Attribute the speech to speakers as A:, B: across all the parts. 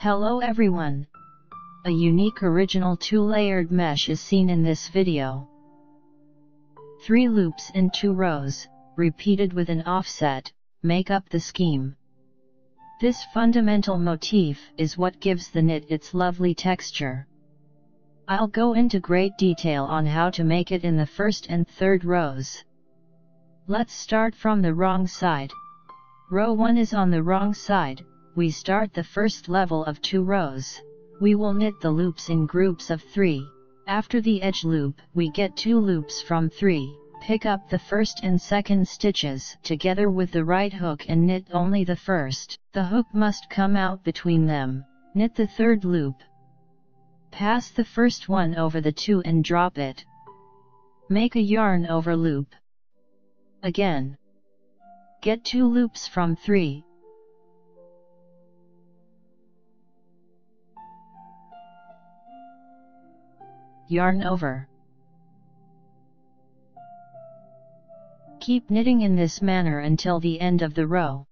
A: Hello everyone! A unique original two-layered mesh is seen in this video. 3 loops in 2 rows, repeated with an offset, make up the scheme. This fundamental motif is what gives the knit its lovely texture. I'll go into great detail on how to make it in the first and third rows. Let's start from the wrong side. Row 1 is on the wrong side. We start the first level of 2 rows. We will knit the loops in groups of 3. After the edge loop, we get 2 loops from 3. Pick up the first and second stitches together with the right hook and knit only the first. The hook must come out between them. Knit the third loop. Pass the first one over the 2 and drop it. Make a yarn over loop. Again. Get 2 loops from 3. Yarn over. Keep knitting in this manner until the end of the row.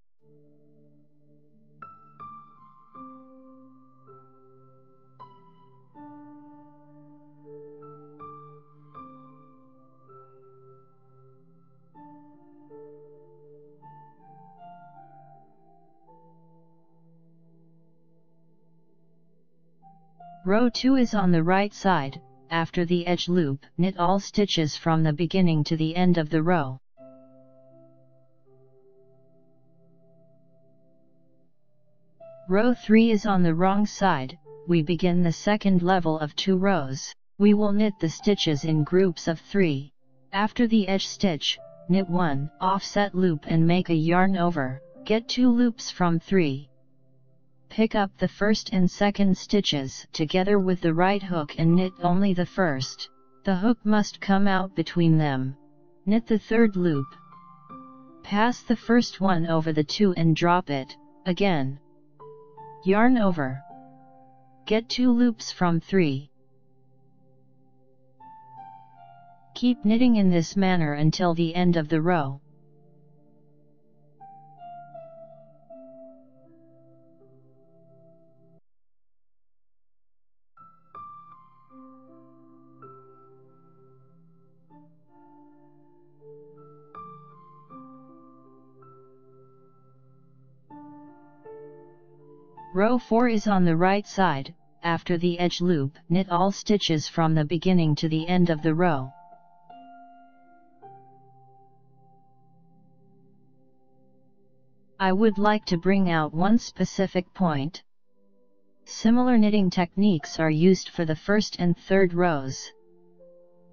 A: Row 2 is on the right side. After the edge loop, knit all stitches from the beginning to the end of the row. Row 3 is on the wrong side. We begin the second level of 2 rows. We will knit the stitches in groups of 3. After the edge stitch, knit 1 offset loop and make a yarn over. Get 2 loops from 3. Pick up the first and second stitches together with the right hook and knit only the first. The hook must come out between them. Knit the third loop. Pass the first one over the 2 and drop it. Again. Yarn over. Get 2 loops from 3. Keep knitting in this manner until the end of the row. Row 4 is on the right side. After the edge loop, knit all stitches from the beginning to the end of the row. I would like to bring out one specific point. Similar knitting techniques are used for the first and third rows.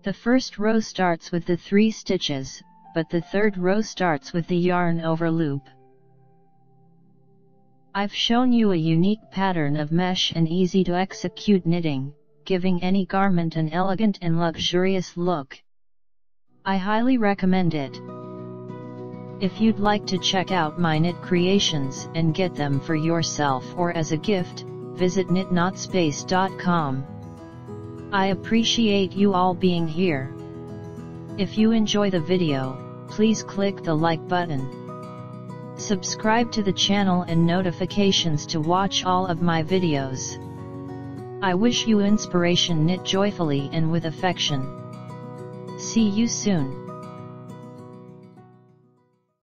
A: The first row starts with the 3 stitches, but the third row starts with the yarn over loop. I've shown you a unique pattern of mesh and easy to execute knitting, giving any garment an elegant and luxurious look. I highly recommend it. If you'd like to check out my knit creations and get them for yourself or as a gift, visit knitnotspace.com. I appreciate you all being here. If you enjoy the video, please click the like button. Subscribe to the channel and notifications to watch all of my videos. I wish you inspiration. Knit joyfully and with affection. See you soon.